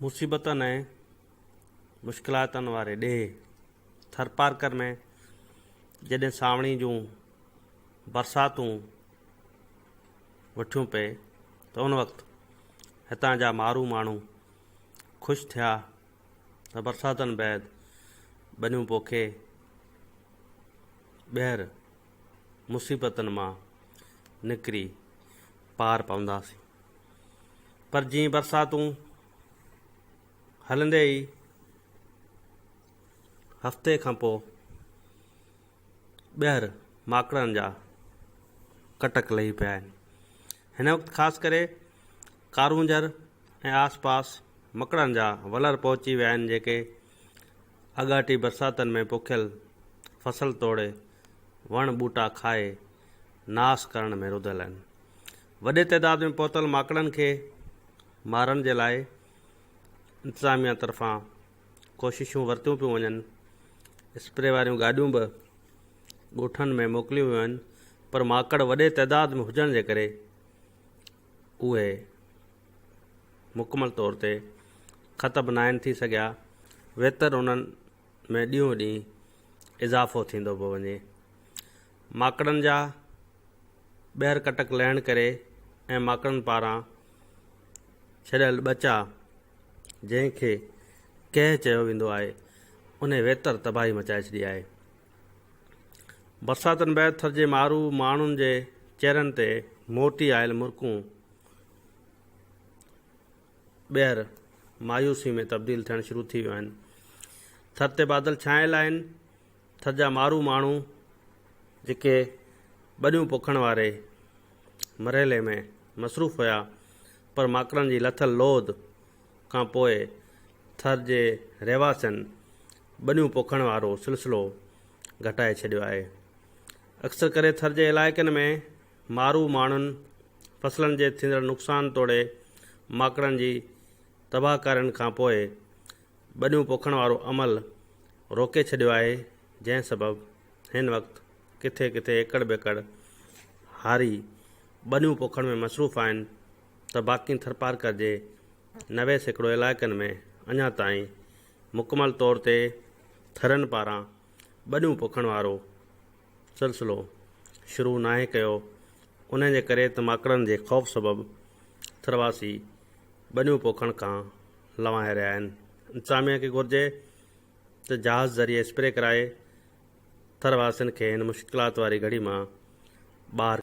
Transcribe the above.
मुसीबतनि ऐं मुश्किलातनि वारे ॾेह थरपारकर में जॾहिं सावणी जूं बरसातूं वठियूं पए त उन वक़्तु हितां जा मारू माण्हू ख़ुशि थिया त बरसातनि बैदि बनियूं पोखे ॿीहर मुसीबतनि मां निकिरी पार पवंदासीं। पर जीअं बरसातूं हलंदे ई हफ़्ते खां पोइ ॿीहर माकड़नि जा कटक लही पिया आहिनि। हिन वक़्तु ख़ासि करे कारूंजर ऐं आसपास मकड़नि जा वलर पहुची विया आहिनि, जेके अॻाटी बरसातनि में पोखियल फसल तोड़े वण ॿूटा खाए नास करण में रुधल आहिनि। वॾे तइदाद में पहुतल माकड़नि खे मारण जे लाइ इंतिज़ामिया तरफ़ां कोशिशूं वरितियूं पियूं वञनि। स्प्रे वारियूं गाॾियूं बि ॻोठनि में मोकिलियूं वियूं आहिनि, पर माकड़ वॾे तइदाद में हुजण जे करे उहे मुकमल तौर ते ख़तमु न आहिनि थी सघिया। वेतर उन्हनि में ॾींहों ॾींहुं इज़ाफ़ो थींदो पियो वञे। माकड़नि जा ॿीहर कटक लहण करे ऐं माकड़नि पारां छॾियल ॿचा जंहिंखे कंहिं चयो वेंदो आहे, उन वेतर तबाही मचाए छॾी आहे। बरसातनि बैदि थरजे मारू माण्हुनि जे चेहरनि ते मोटी आयल मुरकूं ॿीहर मायूसी में तब्दील थियणु शुरू थी वियूं आहिनि। थर ते बादल छायल आहिनि। थर जा मारू माण्हू जेके बनियूं पोखण वारे मरहले में मसरूफ़ हुया, पर माकड़नि जी लथल लोद खां पोइ थर जे रहवासियुनि बनियूं पोखण वारो सिलसिलो घटाए छॾियो आहे। अक्सर करे थर जे इलाइक़नि में मारू माण्हुनि फसलनि जे थींदड़ नुक़सान तोड़े माकड़नि जी तबाहकारियुनि खां पोइ बनियूं पोखण वारो अमल रोके छॾियो आहे, जंहिं सबबु हिन वक़्तु किथे किथे एकड़ बेकड़ हारी बनियूं पोखण में मसरूफ़ आहिनि, त बाक़ी थरपारकर जे 90% इलाइक़नि में अञा ताईं मुकमल तौर ते थरनि पारां बनियूं पोखण वारो सिलसिलो शुरू नाहे कयो। उन जे करे त माकड़नि जे ख़ौफ़ सबबु थरवासी बनियूं पोखण खां लवाए रहिया आहिनि। इंतिज़ामिया खे घुरिजे त जहाज़ ज़रिए स्प्रे कराए थरवासियुनि खे हिन मुश्किलात वारी घड़ी मां ॿाहिरि